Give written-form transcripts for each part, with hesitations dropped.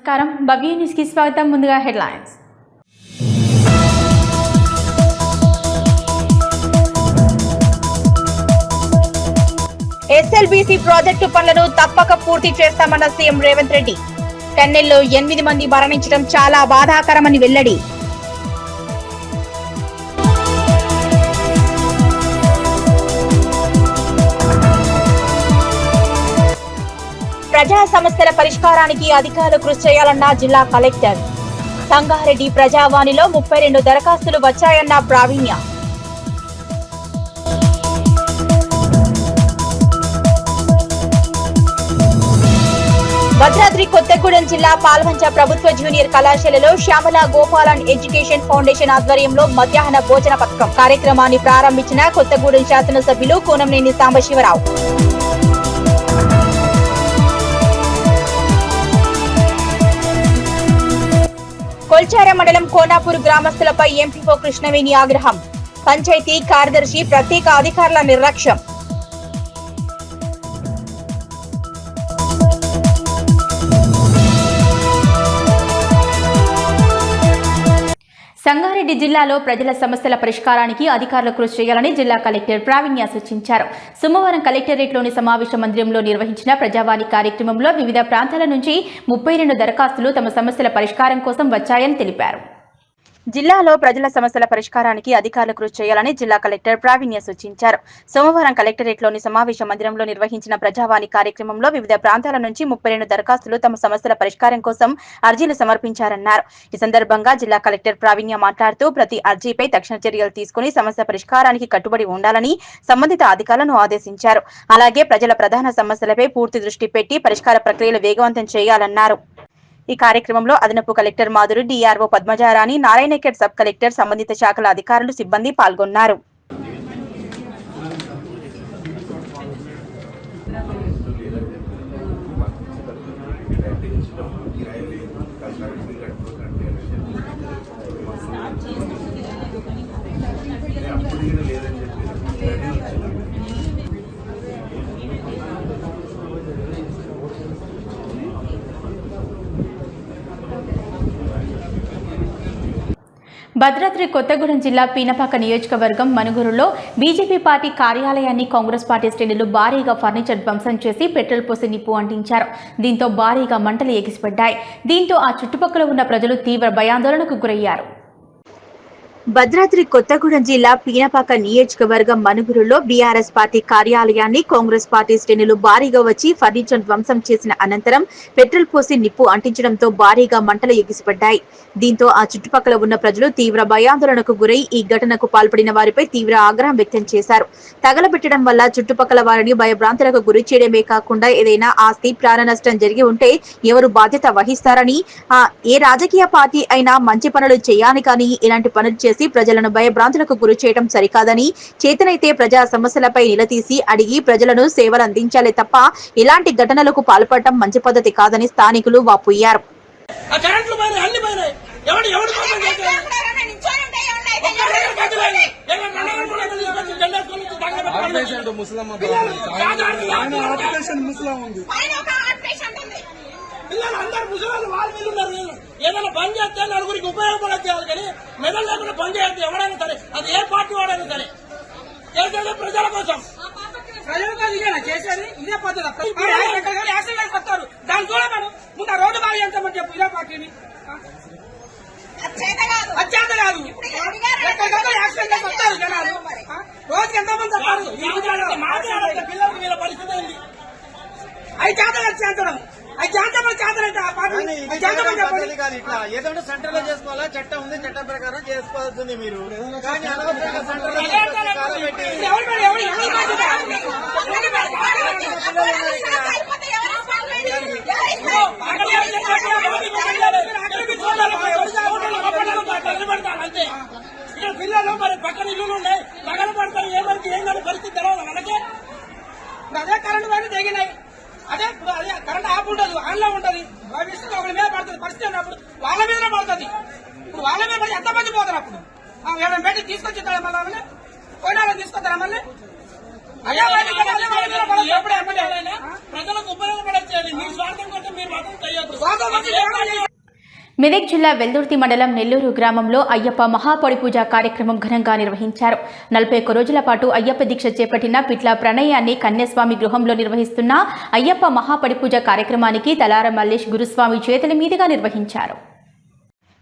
నమస్కారం భవ్య న్యూస్ కి స్వాగతం ముందుగా హెడ్లైన్స్ ఎస్ఎల్బీసీ ప్రాజెక్టు పనులను తప్పక పూర్తి చేస్తామన్న సీఎం రేవంత్ రెడ్డి టన్నెల్లో 8 మంది మరణించడం చాలా బాధాకరమని వెల్లడి ప్రజా సమస్యల పరిష్కారానికి అధికారులు కృషి చేయాలన్న జిల్లా కలెక్టర్ సంగారెడ్డి ప్రజావాణిలో 32 దరఖాస్తులు వచ్చాయన్న ప్రావీణ్య భద్రాద్రి కొత్తగూడెం జిల్లా పాల్వంచ ప్రభుత్వ జూనియర్ కళాశాలలో శ్యామల గోపాలన్ ఎడ్యుకేషన్ ఫౌండేషన్ ఆధ్వర్యంలో మధ్యాహ్న భోజన పథకం కార్యక్రమాన్ని ప్రారంభించిన కొత్తగూడెం శాసనసభ్యులు కూనంనేని సాంబశివరావు కొల్చార మండలం కోనాపూర్ గ్రామస్తులపై ఎంపీఓ కృష్ణవేణి ఆగ్రహం పంచాయతీ కార్యదర్శి ప్రత్యేక అధికారుల నిర్లక్ష్యం సంగారెడ్డి జిల్లాలో ప్రజల సమస్యల పరిష్కారానికి అధికారులు కృషి చేయాలని జిల్లా కలెక్టర్ ప్రావీణ్య సూచించారు. సోమవారం కలెక్టరేట్లోని సమావేశ మందిరంలో నిర్వహించిన ప్రజావాణి కార్యక్రమంలో వివిధ ప్రాంతాల నుంచి 32 దరఖాస్తులు తమ సమస్యల పరిష్కారం కోసం వచ్చాయని తెలిపారు. జిల్లాలో ప్రజల సమస్యల పరిష్కారానికి అధికారులు కృషి చేయాలని జిల్లా కలెక్టర్ ప్రావీణ్య సూచించారు. సోమవారం కలెక్టరేట్లోని సమావేశ మందిరంలో నిర్వహించిన ప్రజావాణి కార్యక్రమంలో వివిధ ప్రాంతాల నుంచి 32 దరఖాస్తులు తమ సమస్యల పరిష్కారం కోసం అర్జీలు సమర్పించారన్నారు. ఈ సందర్భంగా జిల్లా కలెక్టర్ ప్రావీణ్య మాట్లాడుతూ ప్రతి అర్జీపై తక్షణ చర్యలు తీసుకుని సమస్య పరిష్కారానికి కట్టుబడి ఉండాలని సంబంధిత అధికారులను ఆదేశించారు. అలాగే ప్రజల ప్రధాన సమస్యలపై పూర్తి దృష్టి పెట్టి పరిష్కార ప్రక్రియలు వేగవంతం చేయాలన్నారు. ఈ కార్యక్రమంలో అదనపు collector Madhuri, DRO Padmaja Rani, Narayankhed sub collector, సంబంధిత శాఖల అధికారులు, సిబ్బంది పాల్గొన్నారు. భద్రాద్రి కొత్తగూడెం జిల్లా పీనపాక నియోజకవర్గం మనుగురులో బీజేపీ పార్టీ కార్యాలయాన్ని కాంగ్రెస్ పార్టీ శ్రేణులు భారీగా ఫర్నిచర్ ధ్వంసం చేసి పెట్రోల్ పోసి నిప్పు అంటించారు. దీంతో భారీగా మంటలు ఎగిసిపడ్డాయి. దీంతో ఆ చుట్టుపక్కల ఉన్న ప్రజలు తీవ్ర భయాందోళనకు గురయ్యారు. భద్రాద్రి కొత్తగూడెం జిల్లా పీనపాక నియోజకవర్గం మనుగురులో బీఆర్ఎస్ పార్టీ కార్యాలయాన్ని కాంగ్రెస్ పార్టీ శ్రేణులు భారీగా వచ్చి ఫర్నిచర్ ధ్వంసం చేసిన అనంతరం పెట్రోల్ పోసి నిప్పు అంటించడంతో భారీగా మంటలు ఎగిసిపడ్డాయి. దీంతో ఆ చుట్టుపక్కల ఉన్న ప్రజలు తీవ్ర భయాందోళనకు గురై ఈ ఘటనకు పాల్పడిన వారిపై తీవ్ర ఆగ్రహం వ్యక్తం చేశారు. తగలబెట్టడం వల్ల చుట్టుపక్కల వారిని భయభ్రాంతులకు గురి చేయడమే కాకుండా ఏదైనా ఆస్తి ప్రాణ నష్టం జరిగి ఉంటే ఎవరు బాధ్యత వహిస్తారని, ఏ రాజకీయ పార్టీ అయినా మంచి పనులు చేయాలి కానీ ఇలాంటి పనులు చేసి ప్రజలను భయభ్రాంతులకు గురి చేయడం సరికాదని, చేతనైతే ప్రజా సమస్యలపై నిలదీసి అడిగి ప్రజలను సేవలు అందించాలి తప్ప ఇలాంటి ఘటనలకు పాల్పడటం మంచి పద్ధతి కాదని స్థానికులు వాపోయారు. పిల్లలందరూ ముసలాళ్ళు వాళ్ళు వీళ్ళు ఉన్నారు. ఏదైనా పని చేస్తే నలుగురికి ఉపయోగపడదు కానీ మెడల్ లేకుండా పని చేయద్దు. ఎవరైనా సరే, అది ఏ పార్టీ వాడైనా సరే చేసేది ప్రజల కోసం. చేసేది ఇదే పద్ధతి. యాక్సిడెంట్ వస్తారు, దాన్ని చూడమను ముందు రోడ్డు బాగా చేస్తామని చెప్పు. ఇదే పార్టీని అత్యంత కాదు. యాక్సిడెంట్ వస్తారు జనాలు, రోజుకి ఎంతమంది వస్తారు. మాట్లాడాలి పిల్లలకి వీళ్ళ పరిస్థితి ఏంటి? అవి చేతలు చేతడం ఏదంటే సెంటర్ లో చేసుకోవాలా, చట్టం ఉంది, చట్టం ప్రకారం చేసుకోవాల్సింది మీరు. కానీ అనవసరంగా సెంటర్ లో అంతే. ఇక పిల్లలు మరి పక్కన ఇల్లు ఉన్నాయి, పగల పడతారు. ఏమరికి ఏం కానీ పరిస్థితి తెలవాలి మనకి. అదే కరెంటు వైర్లు తెగినాయి. అదే కరెంట్ ఆఫ్ ఉండదు, ఆన్ లో ఉంటది. ఒకరి మీద పడుతుంది పరిస్థితి ఉన్నప్పుడు వాళ్ళ మీదనే పడుతుంది. ఇప్పుడు వాళ్ళ మీద పడి ఎంతమంది పోతారు? అప్పుడు ఏమైనా పెట్టి తీసుకొచ్చి మళ్ళీ పోయినా తీసుకొస్తారా? మళ్ళీ ప్రజలకు ఉపయోగపడేది మీ స్వార్థం కోసం మీరు మాత్రం చేయొద్దు. మెదక్ జిల్లా వెల్దుర్తి మండలం నెల్లూరు గ్రామంలో అయ్యప్ప మహాపడి పూజ కార్యక్రమం ఘనంగా నిర్వహించారు. 41 రోజుల పాటు అయ్యప్ప దీక్ష చేపట్టిన పిట్ల ప్రణయాన్ని కన్యాస్వామి గృహంలో నిర్వహిస్తున్న అయ్యప్ప మహాపడి పూజ కార్యక్రమానికి తలార మల్లేష్ గురుస్వామి చేతుల మీదుగా నిర్వహించారు.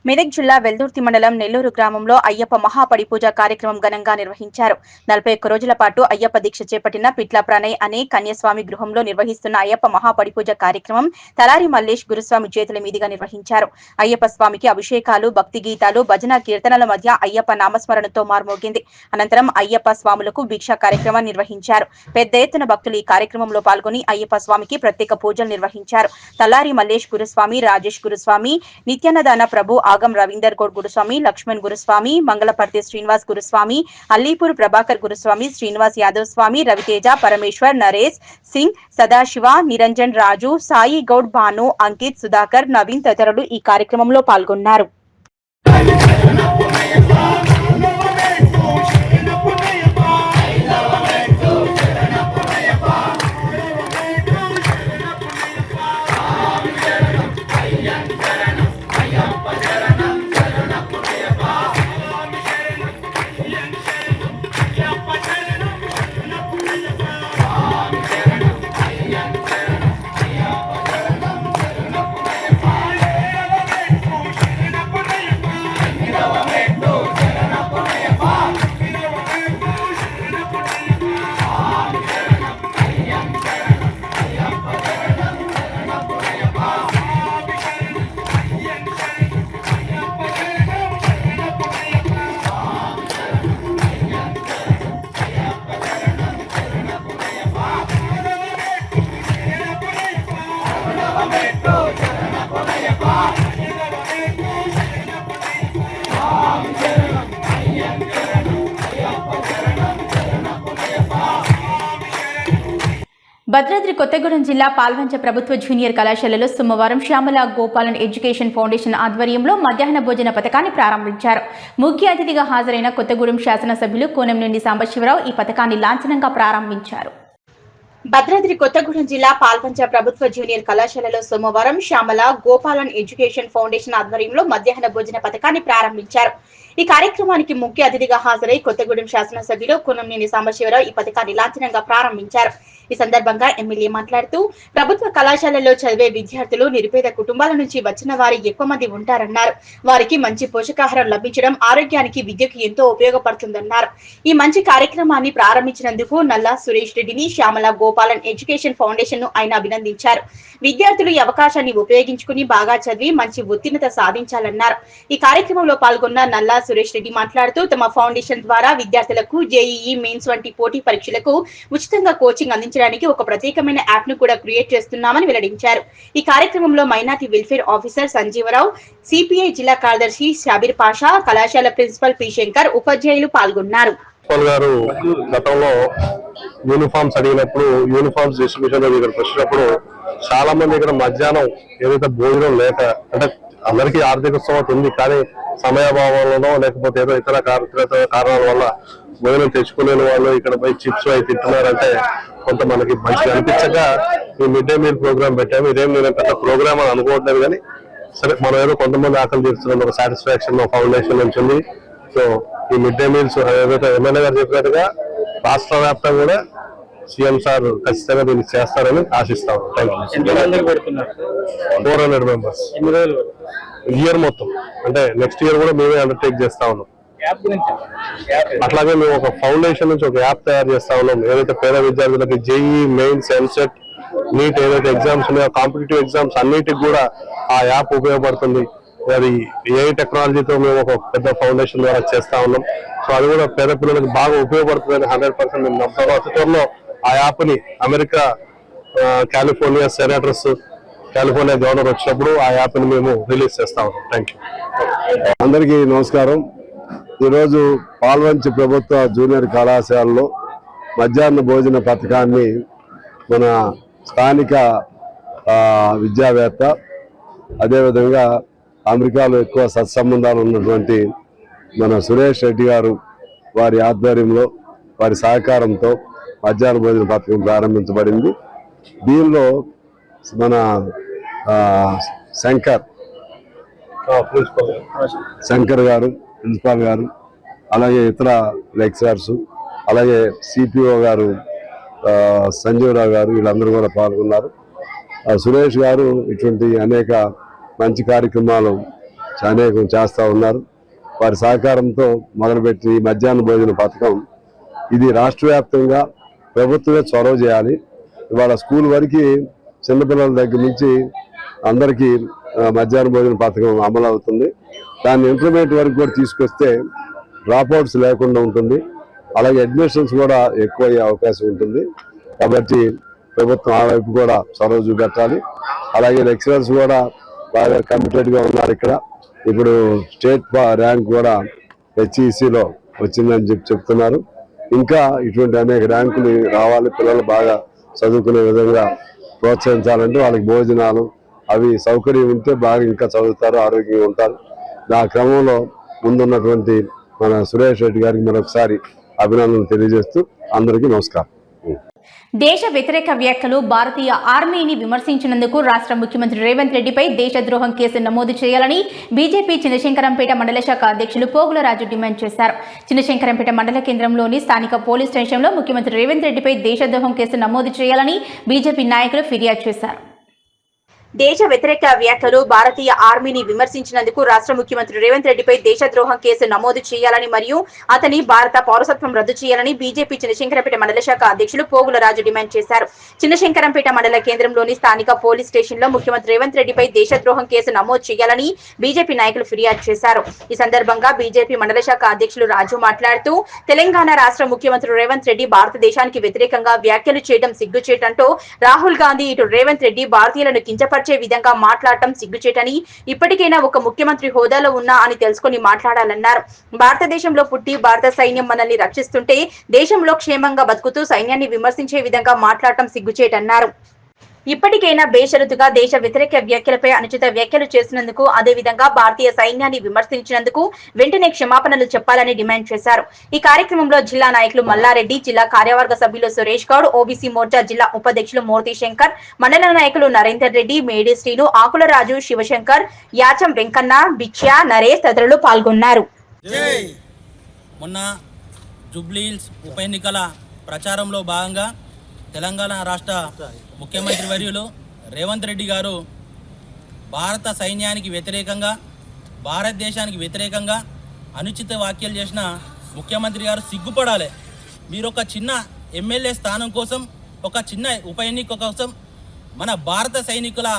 మెదక్ జిల్లా వెల్దుర్తి మండలం నెల్లూరు గ్రామంలో అయ్యప్ప మహాపడి పూజ కార్యక్రమం ఘనంగా నిర్వహించారు. 41 రోజుల పాటు అయ్యప్ప దీక్ష చేపట్టిన పిట్ల ప్రణయ్ అనే కన్యాస్వామి గృహంలో నిర్వహిస్తున్న అయ్యప్ప మహాపడి పూజ కార్యక్రమం తలారి మల్లేష్ గురుస్వామి చేతుల మీదుగా నిర్వహించారు. అయ్యప్ప స్వామికి అభిషేకాలు, భక్తి గీతాలు, భజన కీర్తనల మధ్య అయ్యప్ప నామస్మరణతో మార్మోగింది. అనంతరం అయ్యప్ప స్వాములకు భిక్ష కార్యక్రమం నిర్వహించారు. పెద్ద ఎత్తున భక్తులు ఈ కార్యక్రమంలో పాల్గొని అయ్యప్ప స్వామికి ప్రత్యేక పూజలు నిర్వహించారు. తలారి మల్లేష్ గురుస్వామి, రాజేష్ గురుస్వామి, నిత్యాన్నదాన ప్రభు, ఆగం రవీందర్ గౌడ్ గురుస్వామి, లక్ష్మణ్ గురుస్వామి, మంగళపర్తి శ్రీనివాస్ గురుస్వామి, అల్లీపూర్ ప్రభాకర్ గురుస్వామి, శ్రీనివాస్ యాదవ్ స్వామి, రవితేజ, పరమేశ్వర్, నరేష్ సింగ్, సదాశివ, నిరంజన్ రాజు, సాయి గౌడ్, భాను, అంకిత్, సుధాకర్, నవీన్ తదితరులు ఈ కార్యక్రమంలో పాల్గొన్నారు. భద్రాద్రి కొత్తగూడెం జిల్లా పాల్వంచ ప్రభుత్వ జూనియర్ కళాశాలలో సోమవారం శ్యామల గోపాలన్ ఎడ్యుకేషన్ ఫౌండేషన్ ఆధ్వర్యంలో మధ్యాహ్న భోజన పథకాన్ని ప్రారంభించారు. ముఖ్య అతిథిగా హాజరైన కొత్తగూడెం శాసనసభ్యులు కోనంనేని సాంబశివరావు ఈ పథకాన్ని లాంఛనంగా ప్రారంభించారు. భద్రాద్రి కొత్తగూడెం జిల్లా పాల్వంచ ప్రభుత్వ జూనియర్ కళాశాలలో సోమవారం శ్యామల గోపాలన్ ఎడ్యుకేషన్ ఫౌండేషన్ ఆధ్వర్యంలో మధ్యాహ్న భోజన పథకాన్ని ప్రారంభించారు. ఈ కార్యక్రమానికి ముఖ్య అతిథిగా హాజరై కొత్తగూడెం శాసనసభ్యులు కోనంనేని సాంబశివరావు ఈ పథకాన్ని లాంఛనంగా ప్రారంభించారు. ఈ సందర్భంగా ఎమ్మెల్యే మాట్లాడుతూ ప్రభుత్వ కళాశాలలో చదివే విద్యార్థులు నిరుపేద కుటుంబాల నుంచి వచ్చిన వారు ఎక్కువ మంది ఉంటారన్నారు. వారికి మంచి పోషకాహారం లభించడం ఆరోగ్యానికి, విద్యకు ఎంతో ఉపయోగపడుతుందన్నారు. ఈ మంచి కార్యక్రమాన్ని ప్రారంభించినందుకు నల్లా సురేష్ రెడ్డిని, శ్యామల గోపాలన్ ఎడ్యుకేషన్ ఫౌండేషన్ ను ఆయన అభినందించారు. విద్యార్థులు ఈ అవకాశాన్ని ఉపయోగించుకుని బాగా చదివి మంచి ఉత్తీర్ణత సాధించాలన్నారు. ఈ కార్యక్రమంలో పాల్గొన్న నల్లా సురేష్ రెడ్డి మాట్లాడుతూ తమ ఫౌండేషన్ ద్వారా విద్యార్థులకు జేఈఈ మెయిన్స్ వంటి పోటీ పరీక్షలకు ఉచితంగా కోచింగ్ అందించడానికి ఒక ప్రత్యేకమైన యాప్ ను కూడా క్రియేట్ చేస్తున్నామని వెల్లడించారు. ఈ కార్యక్రమంలో minority welfare officer Sanjeeva Rao, CPI జిల్లా కార్యదర్శి షాబీర్ పాషా, కళాశాల ప్రిన్సిపల్ పి శంకర్, ఉపాధ్యాయులు పాల్గొన్నారు. గారు గతంలో యూనిఫామ్స్ అడిగినప్పుడు యూనిఫామ్స్ డిస్ట్రిబ్యూషన్ ఇక్కడికి వచ్చినప్పుడు చాలా మంది ఇక్కడ మధ్యాహ్నం ఏదైతే భోజనం లేక, అంటే అందరికీ ఆర్థిక స్తోమత ఉంది కానీ సమయాభావంలోనో లేకపోతే ఏదో ఇతర కారణాల వల్ల భోజనం తెచ్చుకునే వాళ్ళు ఇక్కడ పోయి చిప్స్ అవి తింటున్నారంటే కొంత మనకి మంచిగా అనిపించక ఈ మిడ్ డే మీల్ ప్రోగ్రామ్ పెట్టాము. ఇదేం నేను పెద్ద ప్రోగ్రామ్ అని అనుకోవట్లేదు కానీ సరే మనం ఏదో కొంతమంది ఆకలి తీరుస్తున్నాం, ఒక సాటిస్ఫాక్షన్ ఫౌండేషన్ నుంచి ఉంది. సో ఈ మిడ్ డే మీల్స్ ఏదైతే ఎమ్మెల్యే గారు చెప్పినట్టుగా రాష్ట్ర వ్యాప్తంగా కూడా సీఎం సార్ ఖచ్చితంగా దీన్ని చేస్తారని ఆశిస్తాము. 400 మెంబర్స్ ఇయర్ మొత్తం, అంటే నెక్స్ట్ ఇయర్ కూడా మేమే అండర్టేక్ చేస్తా ఉన్నాం. అట్లాగే మేము ఒక ఫౌండేషన్ నుంచి ఒక యాప్ తయారు చేస్తా ఉన్నాం. ఏదైతే పేద విద్యార్థులకి జేఈ మెయిన్స్, ఎంసెట్, నీట్ ఏదైతే ఎగ్జామ్స్ ఉన్నాయో కాంపిటేటివ్ ఎగ్జామ్స్ అన్నిటికి కూడా ఆ యాప్ ఉపయోగపడుతుంది. అది ఏఐ టెక్నాలజీతో మేము ఒక పెద్ద ఫౌండేషన్ ద్వారా చేస్తా ఉన్నాం. సో అది కూడా పేద పిల్లలకు బాగా ఉపయోగపడుతుందని 100% మేము నమ్ముతాము. అతి త్వరలో ఆ యాప్ ని America, California senators, California governor వచ్చినప్పుడు ఆ యాప్ ని మేము రిలీజ్ చేస్తా ఉన్నాం. Thank you. అందరికీ నమస్కారం. ఈరోజు పాల్వంచి ప్రభుత్వ జూనియర్ కళాశాలలో మధ్యాహ్న భోజన పథకాన్ని మన స్థానిక విద్యావేత్త, అదేవిధంగా అమెరికాలో ఎక్కువ సత్సంబంధాలు ఉన్నటువంటి మన సురేష్ రెడ్డి గారు వారి ఆధ్వర్యంలో, వారి సహకారంతో మధ్యాహ్న భోజన పథకం ప్రారంభించబడింది. దీనిలో మన శంకర్ గారు ప్రిన్సిపాల్ గారు, అలాగే ఇతర లెక్చరర్స్, అలాగే సిపిఓ గారు సంజీవరావు గారు, వీళ్ళందరూ కూడా పాల్గొన్నారు. సురేష్ గారు ఇటువంటి అనేక మంచి కార్యక్రమాలు అనేకం చేస్తూ ఉన్నారు. వారి సహకారంతో మొదలుపెట్టి ఈ మధ్యాహ్న భోజన పథకం ఇది రాష్ట్ర వ్యాప్తంగా ప్రభుత్వమే చొరవ చేయాలి. ఇవాళ స్కూల్ వరకు చిన్నపిల్లల దగ్గర నుంచి అందరికీ మధ్యాహ్న భోజన పథకం అమలు అవుతుంది. దాన్ని ఇంటర్మీడియట్ వరకు కూడా తీసుకొస్తే డ్రాప్అవుట్స్ లేకుండా ఉంటుంది. అలాగే అడ్మిషన్స్ కూడా ఎక్కువ అయ్యే అవకాశం ఉంటుంది. కాబట్టి ప్రభుత్వం ఆ వైపు కూడా చొరవ చూపెట్టాలి. అలాగే లెక్చరర్స్ కూడా బాగా కమిటెడ్గా ఉన్నారు. ఇక్కడ ఇప్పుడు స్టేట్ ర్యాంక్ కూడా హెచ్ఈసిలో వచ్చిందని చెప్తున్నారు. ఇంకా ఇటువంటి అనేక ర్యాంకులు రావాలి. పిల్లలు బాగా చదువుకునే విధంగా ప్రోత్సహించాలంటే వాళ్ళకి భోజనాలు అవి సౌకర్యం ఉంటే బాగా ఇంకా చదువుతారు, ఆరోగ్యంగా ఉంటారు. ఆ క్రమంలో ముందున్నటువంటి మన సురేష్ రెడ్డి గారికి మరొకసారి అభినందనలు తెలియజేస్తూ అందరికీ నమస్కారం. దేశ వ్యతిరేక వ్యాఖ్యలు భారతీయ ఆర్మీని విమర్శించినందుకు రాష్ట్ర ముఖ్యమంత్రి రేవంత్ రెడ్డిపై దేశద్రోహం కేసు నమోదు చేయాలని బీజేపీ చినశంకరంపేట మండల శాఖ అధ్యక్షులు పోగులరాజు డిమాండ్ చేశారు. చినశంకరంపేట మండల కేంద్రంలోని స్థానిక పోలీస్ స్టేషన్లో ముఖ్యమంత్రి రేవంత్ రెడ్డిపై దేశద్రోహం కేసు నమోదు చేయాలని బీజేపీ నాయకులు ఫిర్యాదు చేశారు. దేశ వ్యతిరేక వ్యాఖ్యలు భారతీయ ఆర్మీని విమర్శించినందుకు రాష్ట్ర ముఖ్యమంత్రి రేవంత్ రెడ్డిపై దేశద్రోహం కేసు నమోదు చేయాలని మరియు అతని భారత పౌరసత్వం రద్దు చేయాలని బీజేపీ చినశంకరంపేట మండల శాఖ అధ్యక్షులు పోగులరాజు డిమాండ్ చేశారు. చినశంకరంపేట మండల కేంద్రంలోని స్థానిక పోలీస్ స్టేషన్ లో ముఖ్యమంత్రి రేవంత్ రెడ్డిపై దేశద్రోహం కేసు నమోదు చేయాలని బీజేపీ నాయకులు ఫిర్యాదు చేశారు. ఈ సందర్భంగా బీజేపీ మండల శాఖ అధ్యక్షులు రాజు మాట్లాడుతూ తెలంగాణ రాష్ట్ర ముఖ్యమంత్రి రేవంత్ రెడ్డి భారతదేశానికి వ్యతిరేకంగా వ్యాఖ్యలు చేయడం సిగ్గుచేటంటూ రాహుల్ గాంధీ ఇటు రేవంత్ రెడ్డి భారతీయులను కించపరిచే విధంగా మాట్లాడటం సిగ్గుచేటని, ఇప్పటికైనా ఒక ముఖ్యమంత్రి హోదాలో ఉన్నా అని తెలుసుకుని మాట్లాడాలన్నారు. భారతదేశంలో పుట్టి భారత సైన్యం మనల్ని రక్షిస్తుంటే దేశంలో క్షేమంగా బతుకుతూ సైన్యాన్ని విమర్శించే విధంగా మాట్లాడటం సిగ్గుచేటన్నారు. ఇప్పటికైనా బేషరతుగా దేశ వ్యతిరేక వ్యాఖ్యలపై అనుచిత వ్యాఖ్యలు చేసినందుకు, అదేవిధంగా భారతీయ సైన్యాన్ని విమర్శించినందుకు వెంటనే క్షమాపణలు చెప్పాలని డిమాండ్ చేశారు. ఈ కార్యక్రమంలో జిల్లా నాయకులు మల్లారెడ్డి, జిల్లా కార్యవర్గ సభ్యులు సురేష్ గౌడ్, ఓబీసీ మోర్చా జిల్లా ఉపాధ్యక్షులు మూర్తి శంకర్, మండల నాయకులు నరేందర్ రెడ్డి, మేడి శ్రీను, ఆకులరాజు, శివశంకర్, యాచం వెంకన్న, బిచ్యా, నరేష్ తదితరులు పాల్గొన్నారు. మొన్న జూబ్లీహిల్స్ ఉప ఎన్నికల ప్రచారంలో భాగంగా తెలంగాణ రాష్ట్ర ముఖ్యమంత్రి వర్యులు రేవంత్ రెడ్డి గారు భారత సైన్యానికి వ్యతిరేకంగా, భారతదేశానికి వ్యతిరేకంగా అనుచిత వ్యాఖ్యలు చేసిన ముఖ్యమంత్రి గారు సిగ్గుపడాలి. మీరు ఒక చిన్న ఎమ్మెల్యే స్థానం కోసం, ఒక చిన్న ఉప ఎన్నిక కోసం మన భారత సైనికుల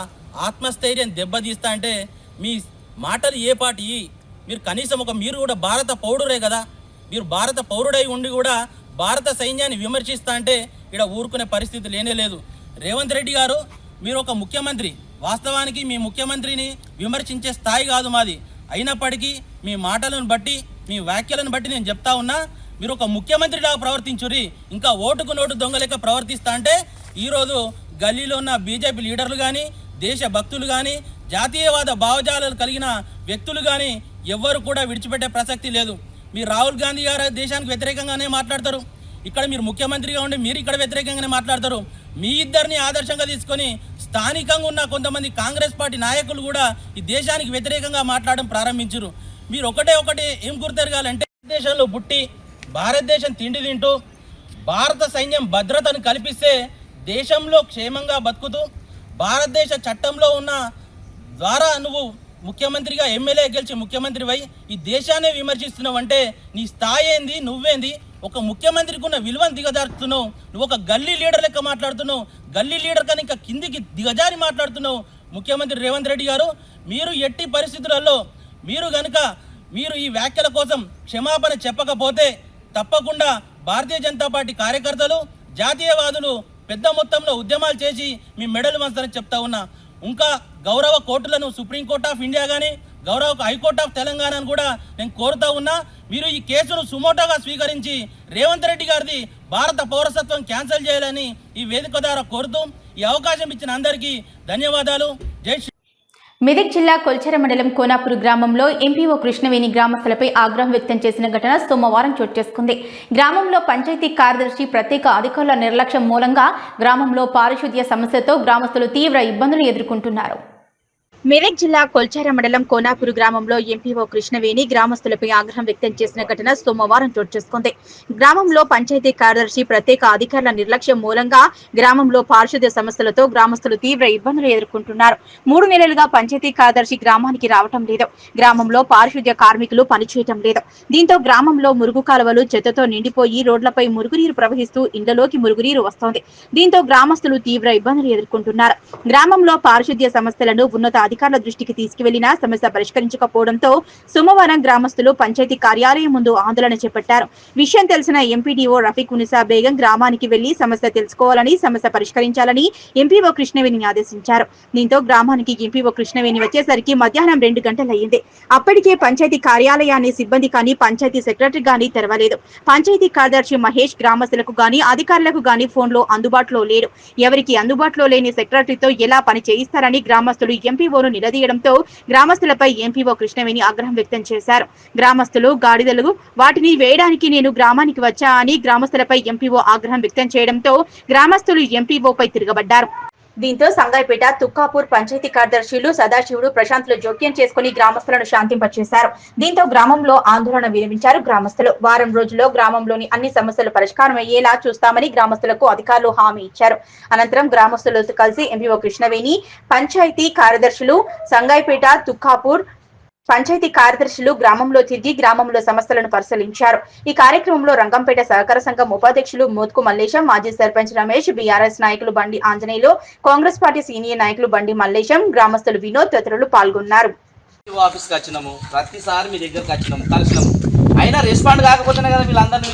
ఆత్మస్థైర్యం దెబ్బతీస్తా అంటే మీ మాటలు ఏ పాటి? మీరు కనీసం మీరు కూడా భారత పౌరుడే కదా, మీరు భారత పౌరుడై ఉండి కూడా భారత సైన్యాన్ని విమర్శిస్తా అంటే ఇక్కడ ఊరుకునే పరిస్థితి లేనే లేదు. రేవంత్ రెడ్డి గారు, మీరు ఒక ముఖ్యమంత్రి, వాస్తవానికి మీ ముఖ్యమంత్రిని విమర్శించే స్థాయి కాదు మాది. అయినప్పటికీ మీ మాటలను బట్టి, మీ వ్యాఖ్యలను బట్టి నేను చెప్తా ఉన్నా, మీరు ఒక ముఖ్యమంత్రిలాగా ప్రవర్తించుర్రి. ఇంకా ఓటుకు నోటు దొంగలేక ప్రవర్తిస్తా అంటే ఈరోజు గల్లీలో ఉన్న బీజేపీ లీడర్లు కానీ, దేశ భక్తులు కానీ, జాతీయవాద భావజాలాలు కలిగిన వ్యక్తులు కానీ ఎవ్వరు కూడా విడిచిపెట్టే ప్రసక్తి లేదు. మీరు రాహుల్ గాంధీ గారు దేశానికి వ్యతిరేకంగానే మాట్లాడతారు, ఇక్కడ మీరు ముఖ్యమంత్రిగా ఉండి మీరు ఇక్కడ వ్యతిరేకంగానే మాట్లాడతారు. మీ ఇద్దరిని ఆదర్శంగా తీసుకొని స్థానికంగా ఉన్న కొంతమంది కాంగ్రెస్ పార్టీ నాయకులు కూడా ఈ దేశానికి వ్యతిరేకంగా మాట్లాడడం ప్రారంభించారు. మీరు ఒకటి ఏం గుర్తెరగాలంటే, దేశంలో పుట్టి భారతదేశం తిండి తింటూ భారత సైన్యం భద్రతను కల్పిస్తే దేశంలో క్షేమంగా బతుకుతూ భారతదేశ చట్టంలో ఉన్న ద్వారా నువ్వు ముఖ్యమంత్రిగా ఎమ్మెల్యే గెలిచి ముఖ్యమంత్రివై ఈ దేశాన్ని విమర్శిస్తున్నావు అంటే నీ స్థాయి ఏంది, నువ్వేంది? ఒక ముఖ్యమంత్రికి ఉన్న విలువను దిగజారుతున్నావు. నువ్వు ఒక గల్లీ లీడర్ లెక్క మాట్లాడుతున్నావు, గల్లీ లీడర్ కానీ ఇంకా కిందికి దిగజారి మాట్లాడుతున్నావు. ముఖ్యమంత్రి రేవంత్ రెడ్డి గారు, మీరు ఎట్టి పరిస్థితులలో మీరు ఈ వ్యాఖ్యల కోసం క్షమాపణ చెప్పకపోతే తప్పకుండా భారతీయ జనతా పార్టీ కార్యకర్తలు, జాతీయవాదులు పెద్ద మొత్తంలో ఉద్యమాలు చేసి మీ మెడలు వంచాలని చెప్తా ఉన్నా. ఇంకా గౌరవ కోర్టులను, సుప్రీంకోర్టు ఆఫ్ ఇండియా కానీ, గౌరవ హైకోర్టు ఆఫ్ తెలంగాణను కూడా నేను కోరుతా ఉన్నా, మీరు ఈ కేసును సుమోటోగా స్వీకరించి రేవంత్ రెడ్డి గారిది భారత పౌరసత్వం క్యాన్సిల్ చేయాలని ఈ వేదిక ద్వారా కోరుతూ ఈ అవకాశం ఇచ్చిన అందరికీ ధన్యవాదాలు. జై శ్రీ. మెదక్ జిల్లా కొల్చెర మండలం కోనాపూర్ గ్రామంలో ఎంపీఓ కృష్ణవేణి గ్రామస్తులపై ఆగ్రహం వ్యక్తం చేసిన ఘటన సోమవారం చోటు చేసుకుంది. గ్రామంలో పంచాయతీ కార్యదర్శి ప్రత్యేక అధికారుల నిర్లక్ష్యం మూలంగా గ్రామంలో పారిశుద్ధ్య సమస్యతో గ్రామస్తులు తీవ్ర ఇబ్బందులు ఎదుర్కొంటున్నారు. మెదక్ జిల్లా కొల్చార మండలం కోనాపూర్ గ్రామంలో ఎంపీఓ కృష్ణవేణి గ్రామస్తులపై ఆగ్రహం వ్యక్తం చేసిన ఘటన సోమవారం చోటు చేసుకుంది. గ్రామంలో పంచాయతీ కార్యదర్శి ప్రత్యేక అధికారుల నిర్లక్ష్యం మూలంగా గ్రామంలో పారిశుద్ధ్య సమస్యలతో గ్రామస్తులు తీవ్ర ఇబ్బందులు ఎదుర్కొంటున్నారు. 3 నెలలుగా పంచాయతీ కార్యదర్శి గ్రామానికి రావటం లేదు. గ్రామంలో పారిశుద్ధ్య కార్మికులు పనిచేయటం లేదు. దీంతో గ్రామంలో మురుగు కాలువలు చెత్తతో నిండిపోయి రోడ్లపై మురుగునీరు ప్రవహిస్తూ ఇండ్లలోకి మురుగునీరు వస్తోంది. దీంతో గ్రామస్తులు తీవ్ర ఇబ్బందులు ఎదుర్కొంటున్నారు. గ్రామంలో పారిశుద్ధ్య సమస్యలను ఉన్నత అధికారుల దృష్టికి తీసుకువెళ్లినా సమస్య పరిష్కరించకపోవడంతో సోమవారం గ్రామస్తులు పంచాయతీ కార్యాలయం ముందు ఆందోళన చేపట్టారు. విషయం తెలిసిన ఎంపీడీఓ రఫీక్ ఉనిసా బేగం గ్రామానికి వెళ్లి సమస్య తెలుసుకోవాలని, సమస్య పరిష్కరించాలని ఎంపీఓ కృష్ణవేణిని ఆదేశించారు. దీంతో గ్రామానికి ఎంపీఓ కృష్ణవేణి వచ్చేసరికి మధ్యాహ్నం 2 గంటలయ్యింది. అప్పటికే పంచాయతీ కార్యాలయాన్ని సిబ్బంది కానీ పంచాయతీ సెక్రటరీ గానీ తెరవలేదు. పంచాయతీ కార్యదర్శి మహేష్ గ్రామస్తులకు గానీ అధికారులకు గానీ ఫోన్లో అందుబాటులో లేడు. ఎవరికి అందుబాటులో లేని సెక్రటరీతో ఎలా పని చేయిస్తారని గ్రామస్తులు ఎంపీఓను నిలదీయడంతో గ్రామస్తులపై ఎంపీఓ కృష్ణవేణి ఆగ్రహం వ్యక్తం చేశారు. గ్రామస్తులు గాడిదలు వాటిని వేయడానికి నేను గ్రామానికి వచ్చా అని గ్రామస్తులపై ఎంపీఓ ఆగ్రహం వ్యక్తం చేయడంతో గ్రామస్తులు ఎంపీఓపై తిరగబడ్డారు. దీంతో సంగాయిపేట, తుక్కాపూర్ పంచాయతీ కార్యదర్శులు సదాశివుడు, ప్రశాంత్లు జోక్యం చేసుకుని గ్రామస్తులను శాంతింపచేశారు. దీంతో గ్రామంలో ఆందోళన విరమించారు గ్రామస్తులు. వారం రోజుల్లో గ్రామంలోని అన్ని సమస్యలు పరిష్కారం అయ్యేలా చూస్తామని గ్రామస్తులకు అధికారులు హామీ ఇచ్చారు. అనంతరం గ్రామస్తులతో కలిసి ఎంపీఓ కృష్ణవేణి, పంచాయతీ కార్యదర్శులు, సంగాయిపేట, తుక్కాపూర్ పంచాయతీ కార్యదర్శులు గ్రామంలో తిరిగి గ్రామంలో సమస్యలను పరిశీలించారు. ఈ కార్యక్రమంలో రంగంపేట సహకార సంఘం ఉపాధ్యక్షులు మోత్కు మల్లేశం, మాజీ సర్పంచ్ రమేష్, బీఆర్ఎస్ నాయకులు బండి ఆంజనేయులు, కాంగ్రెస్ పార్టీ సీనియర్ నాయకులు బండి మల్లేశం, గ్రామస్తులు వినోద్ తదితరులు పాల్గొన్నారు. ఆఫీస్కి వచ్చినాము, ప్రతిసారి మీ దగ్గరకు వచ్చినాము, కలిసినాము, అయినా రెస్పాండ్ కాకపోతేనే కదా వీళ్ళందరినీ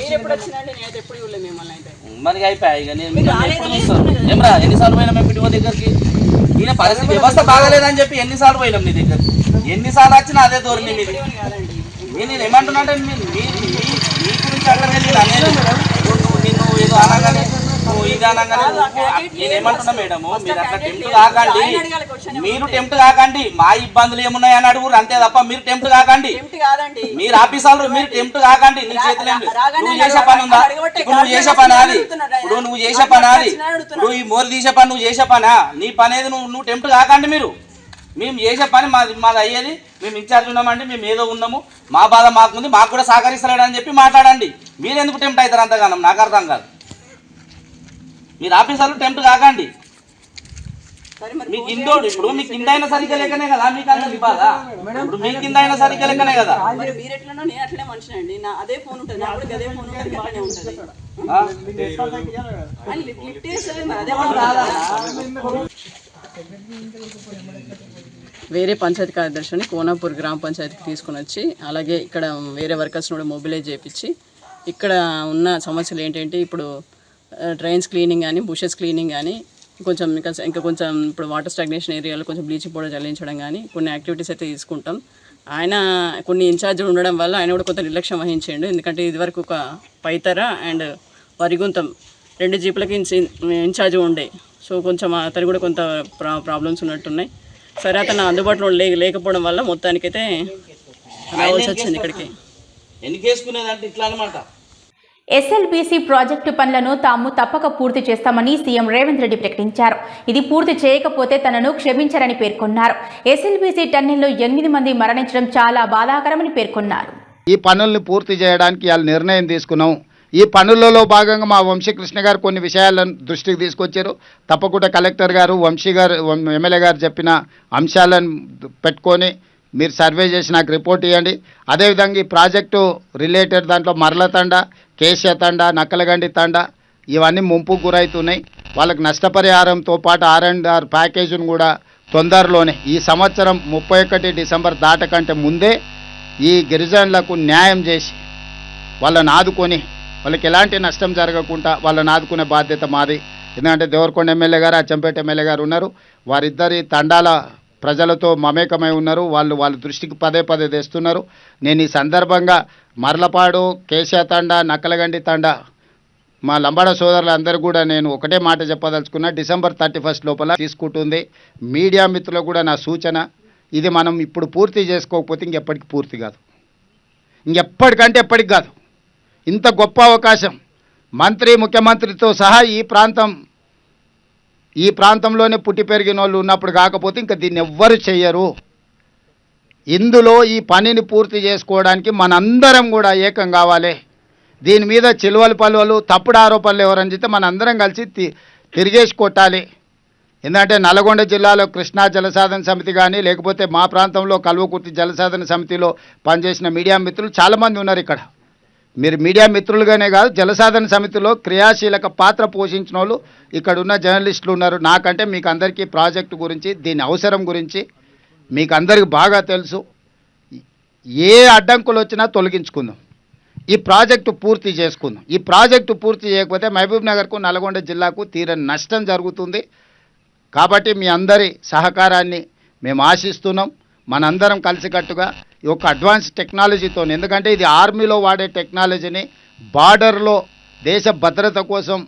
మరి అయిపోయాయి. ఇక నేను ఏమరా ఎన్నిసార్లు పోయినాం ఎంపీడీఓ దగ్గరికి? ఈయన పరిస్థితి వ్యవస్థ బాగాలేదని చెప్పి ఎన్నిసార్లు పోయినాం నీ దగ్గరికి? ఎన్నిసార్లు వచ్చినా అదే ధోరణి మీది. నేను ఏమంటున్నా అంటే మీ గురించి అంటే నిన్ను ఏదో అనగానే నువ్వు ఇది అనగానే నేనేమంటున్నా మేడము, మీరు అట్లా టెంప్ట్ కాకండి, మీరు టెంప్ట్ కాకండి. మా ఇబ్బందులు ఏమున్నాయి అని అడుగురు అంతే తప్ప మీరు టెంప్ట్ కాకండి. మీరు ఆఫీసర్లు మీరు టెంప్ట్ కాకండి. నీ చేతిలో నువ్వు చేసే పని ఉందా? ఇప్పుడు నువ్వు చేసే పని అది, ఇప్పుడు నువ్వు చేసే పని అది, ఇప్పుడు ఈ మోరు తీసే పని నువ్వు చేసే పనా? నీ పని ఏది? నువ్వు టెంప్ట్ కాకండి. మీరు మేము చేసే పని మాది అయ్యేది, మేము ఇన్ఛార్జ్ ఉన్నామండి, మేము ఏదో ఉన్నాము, మా బాధ మాకుంది, మాకు కూడా సహకరిస్తలేడని చెప్పి మాట్లాడండి. మీరు ఎందుకు టెంప్ట్ అవుతారు అంతగానం? నాకు అర్థం కాదు. మీరు ఆఫీసర్లు టెంప్ట్ కాకండి. మీకు ఇండోడు ఇప్పుడు మీ కింద అయినా సరిగ్గా లెక్కనే కదా మీకు అందరికి బాధ. ఇప్పుడు మీ కింద అయినా సరిగ్గా లెక్కనే కదా. వేరే పంచాయతీ కార్యదర్శిని కోనాపూర్ గ్రామ పంచాయతీకి తీసుకుని వచ్చి, అలాగే ఇక్కడ వేరే వర్కర్స్ని కూడా మొబిలైజ్ చేయించి ఇక్కడ ఉన్న సమస్యలు ఏంటంటే ఇప్పుడు డ్రైన్స్ క్లీనింగ్ కానీ, బుషెస్ క్లీనింగ్ కానీ, ఇంకా కొంచెం ఇప్పుడు వాటర్ స్టాగ్నేషన్ ఏరియాలో కొంచెం బ్లీచింగ్ పౌడర్ చల్లించడం కానీ కొన్ని యాక్టివిటీస్ అయితే తీసుకుంటాం. ఆయన కొన్ని ఇన్ఛార్జ్ ఉండడం వల్ల ఆయన కూడా కొంత నిర్లక్ష్యం వహించాడు. ఎందుకంటే ఇదివరకు ఒక పైతర అండ్ వరిగుంతం 2 జీపులకి ఇన్ఛార్జ్ ఉండే. సో కొంచెం అతను కూడా కొంత ప్రాబ్లమ్స్ ఉన్నట్టున్నాయి. సరే అతను అందుబాటులో లేకపోవడం వల్ల మొత్తానికైతే రావాల్సి వచ్చింది ఇక్కడికి. ఎన్నికేసుకునేదంటే ఇట్లా అనమాట. ఎస్ఎల్బీసీ ప్రాజెక్టు పనులను తాము తప్పక పూర్తి చేస్తామని సీఎం రేవంత్ రెడ్డి ప్రకటించారు. ఇది పూర్తి చేయకపోతే తనను క్షమించరని పేర్కొన్నారు. ఎస్ఎల్బీసీ టన్నెల్లో 8 మంది మరణించడం చాలా బాధాకరమని పేర్కొన్నారు. ఈ పనుల్ని పూర్తి చేయడానికి వాళ్ళు నిర్ణయం తీసుకున్నాం. ఈ పనులలో భాగంగా మా వంశీకృష్ణ గారు కొన్ని విషయాలను దృష్టికి తీసుకొచ్చారు. తప్పకుండా కలెక్టర్ గారు, వంశీ గారు, ఎమ్మెల్యే గారు చెప్పిన అంశాలను పెట్టుకొని మీరు సర్వే చేసి నాకు రిపోర్ట్ ఇవ్వండి. అదేవిధంగా ఈ ప్రాజెక్టు రిలేటెడ్ దాంట్లో మరల తండ, కేశ తండ, నక్కలగండి తండ ఇవన్నీ ముంపుకు గురవుతున్నాయి. వాళ్ళకి నష్టపరిహారంతో పాటు R&R ప్యాకేజీని కూడా తొందరలోనే ఈ సంవత్సరం 31 డిసెంబర్ దాటకంటే ముందే ఈ గిరిజనులకు న్యాయం చేసి వాళ్ళని ఆదుకొని వాళ్ళకి ఎలాంటి నష్టం జరగకుండా వాళ్ళని ఆదుకునే బాధ్యత మాది. ఎందుకంటే దేవరకొండ ఎమ్మెల్యే గారు, అచ్చంపేట ఎమ్మెల్యే గారు ఉన్నారు. వారిద్దరి తండాల ప్రజలతో మమేకమై ఉన్నారు. వాళ్ళ దృష్టికి పదే తెస్తున్నారు. నేను ఈ సందర్భంగా మర్లపాడు, కేశ తండ, నక్కలగండి తండ మా లంబాడ సోదరులందరూ కూడా నేను ఒకటే మాట చెప్పదలుచుకున్నా. డిసెంబర్ 31 లోపల తీసుకుంటుంది. మీడియా మిత్రులకు కూడా నా సూచన, ఇది మనం ఇప్పుడు పూర్తి చేసుకోకపోతే ఇంకెప్పటికి పూర్తి కాదు, ఇంకెప్పటికంటే ఎప్పటికి కాదు. ఇంత గొప్ప అవకాశం మంత్రి ముఖ్యమంత్రితో సహా ఈ ప్రాంతంలోనే పుట్టి పెరిగిన వాళ్ళు ఉన్నప్పుడు కాకపోతే ఇంకా దీన్ని ఎవ్వరు చెయ్యరు. ఇందులో ఈ పనిని పూర్తి చేసుకోవడానికి మనందరం కూడా ఏకం కావాలి. దీని మీద చిలువలు పలువలు తప్పుడు ఆరోపణలు ఎవరని చెప్తే మనందరం కలిసి తిరిగేసి కొట్టాలి. ఎందుకంటే నల్గొండ జిల్లాలో కృష్ణా జలసాధన సమితి కానీ లేకపోతే మా ప్రాంతంలో కల్వకుర్తి జలసాధన సమితిలో పనిచేసిన మీడియా మిత్రులు చాలామంది ఉన్నారు. ఇక్కడ మీరు మీడియా మిత్రులుగానే కాదు, జలసాధన సమితిలో క్రియాశీలక పాత్ర పోషించిన వాళ్ళు ఇక్కడ ఉన్న జర్నలిస్టులు ఉన్నారు. నాకంటే మీకు అందరికీ ప్రాజెక్టు గురించి, దీని అవసరం గురించి మీకు అందరికీ బాగా తెలుసు. ఏ అడ్డంకులు వచ్చినా తొలగించుకుందాం, ఈ ప్రాజెక్టు పూర్తి చేసుకుందాం. ఈ ప్రాజెక్టు పూర్తి చేయకపోతే మహబూబ్ నగర్కు నల్గొండ జిల్లాకు తీరని నష్టం జరుగుతుంది. కాబట్టి మీ అందరి సహకారాన్ని మేము ఆశిస్తున్నాం. మనందరం కలిసికట్టుగా ఈ యొక్క అడ్వాన్స్ టెక్నాలజీతో, ఎందుకంటే ఇది ఆర్మీలో వాడే టెక్నాలజీని బార్డర్లో దేశ భద్రత కోసం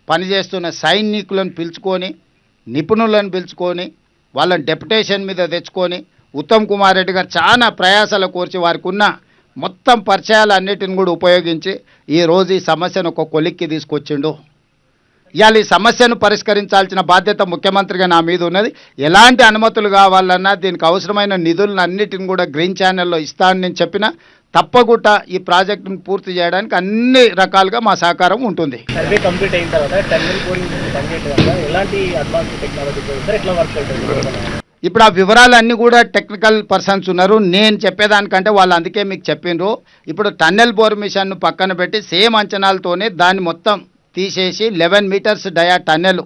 పనిచేస్తున్న సైనికులను పిలుచుకొని, నిపుణులను పిలుచుకొని, వాళ్ళని డెప్యుటేషన్ మీద తెచ్చుకొని, ఉత్తమ్ కుమార్ రెడ్డి గారు చాలా ప్రయాసాలు కోర్చి వారికి ఉన్న మొత్తం పరిచయాలన్నిటిని కూడా ఉపయోగించి ఈరోజు ఈ సమస్యను ఒక కొలిక్కి తీసుకొచ్చిండు. ఇవాళ ఈ సమస్యను పరిష్కరించాల్సిన బాధ్యత ముఖ్యమంత్రిగా నా మీద ఉన్నది. ఎలాంటి అనుమతులు కావాలన్నా దీనికి అవసరమైన నిధులను అన్నిటిని కూడా గ్రీన్ ఛానల్లో ఇస్తానని నేను చెప్పిన తప్పకుండా ఈ ప్రాజెక్టును పూర్తి చేయడానికి అన్ని రకాలుగా మా సహకారం ఉంటుంది. సర్వే కంప్లీట్ అయిన తర్వాత టన్నెల్ బోరింగ్ ఎలాంటి అడ్వాన్స్ టెక్నాలజీ ఎట్లా వర్క్ అవుతుంది? ఇప్పుడు ఆ వివరాలన్నీ కూడా టెక్నికల్ పర్సన్స్ ఉన్నారు. నేను చెప్పేదానికంటే వాళ్ళు అందుకే మీకు చెప్పిండ్రు. ఇప్పుడు టన్నెల్ బోర్ మిషన్ను పక్కన పెట్టి సేమ్ అంచనాలతోనే దాన్ని మొత్తం తీసేసి 11 మీటర్స్ డయా టన్నెల్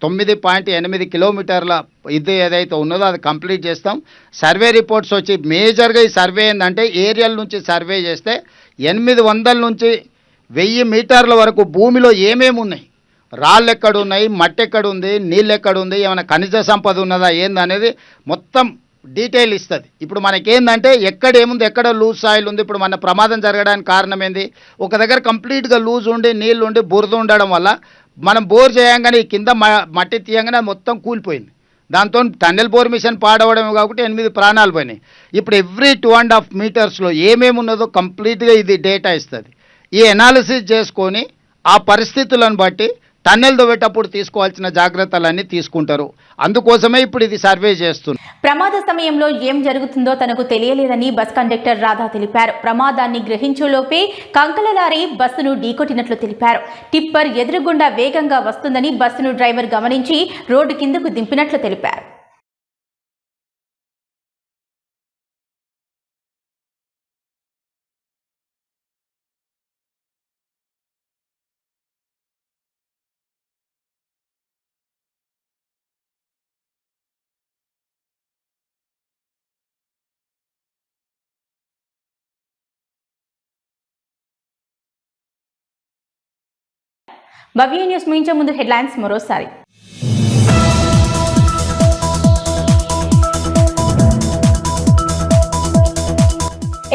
9.8 కిలోమీటర్ల ఇది ఏదైతే ఉన్నదో అది కంప్లీట్ చేస్తాం. సర్వే రిపోర్ట్స్ వచ్చి మేజర్గా ఈ సర్వే ఏంటంటే ఏరియల్ నుంచి సర్వే చేస్తే 800 నుంచి 1000 మీటర్ల వరకు భూమిలో ఏమేమి ఉన్నాయి, రాళ్ళు ఎక్కడున్నాయి, మట్టి ఎక్కడుంది, నీళ్ళు ఎక్కడుంది, ఏమైనా ఖనిజ సంపద ఉన్నదా ఏందనేది మొత్తం డీటెయిల్ ఇస్తుంది. ఇప్పుడు మనకేందంటే ఎక్కడ ఏముంది, ఎక్కడ లూజ్ సాయిల్ ఉంది. ఇప్పుడు మన ప్రమాదం జరగడానికి కారణం ఏంది, ఒక దగ్గర కంప్లీట్గా లూజ్ ఉండి నీళ్ళు ఉండి బురద ఉండడం వల్ల మనం బోర్ చేయంగానే కింద మట్టి తీయంగానే మొత్తం కూలిపోయింది. దాంతో టన్నెల్ బోర్ మిషన్ పాడవడమే కాబట్టి 8 ప్రాణాలు పోయినాయి. ఇప్పుడు ఎవ్రీ 2.5 మీటర్స్లో ఏమేమి ఉన్నదో కంప్లీట్గా ఇది డేటా ఇస్తుంది. ఈ ఎనాలిసిస్ చేసుకొని ఆ పరిస్థితులను బట్టి టన్నెల్ దొవ్వేటప్పుడు తీసుకోవాల్సిన జాగ్రత్తలన్నీ తీసుకుంటారు. అందుకోసమే ఇప్పుడు ఇది సర్వే చేస్తుంది. ప్రమాద సమయంలో ఏం జరుగుతుందో తనకు తెలియలేదని బస్ కండక్టర్ రాధా తెలిపారు. ప్రమాదాన్ని గ్రహించేలోపే కంకల లారీ బస్సును ఢీకొట్టినట్లు తెలిపారు. టిప్పర్ ఎదురుగుండా వేగంగా వస్తుందని బస్సును డ్రైవర్ గమనించి రోడ్డు కిందకు దింపినట్లు తెలిపారు. భవ్య న్యూస్ ముగించే ముందు హెడ్లైన్స్ మరోసారి.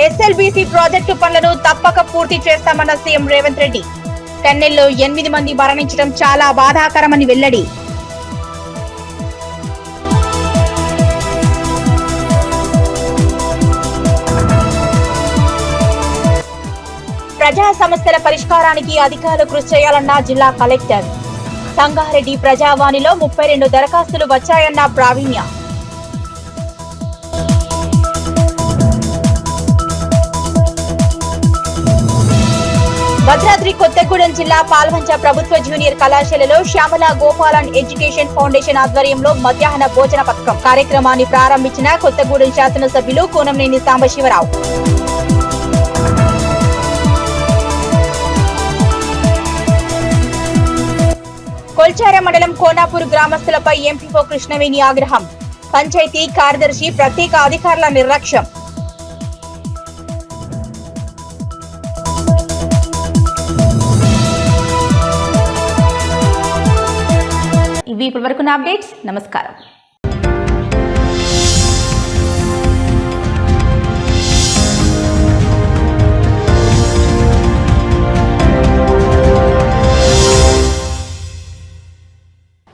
ఎస్ఎల్బీసీ ప్రాజెక్టు పనులను తప్పక పూర్తి చేస్తామన్న సీఎం రేవంత్ రెడ్డి. టన్నెల్లో 8 మంది మరణించడం చాలా బాధాకరమని వెల్లడి. ప్రజా సమస్యల పరిష్కారానికి అధికారులు కృషి చేయాలన్న జిల్లా కలెక్టర్. సంగారెడ్డి ప్రజావాణిలో 32 దరఖాస్తులు వచ్చాయన్న ప్రావీణ్య. భద్రాద్రి కొత్తగూడెం జిల్లా పాల్వంచ ప్రభుత్వ జూనియర్ కళాశాలలో శ్యామల గోపాలన్ ఎడ్యుకేషన్ ఫౌండేషన్ ఆధ్వర్యంలో మధ్యాహ్న భోజన పథకం కార్యక్రమాన్ని ప్రారంభించిన కొత్తగూడెం శాసనసభ్యులు కూనంనేని సాంబశివరావు. కొల్చార మండలం కోనాపూర్ గ్రామస్తులపై ఎంపీఓ కృష్ణవేణి ఆగ్రహం. పంచాయతీ కార్యదర్శి ప్రత్యేక అధికారుల నిర్లక్ష్యం. ఇవి ఇప్పటివరకున్న అప్డేట్స్. నమస్కారం.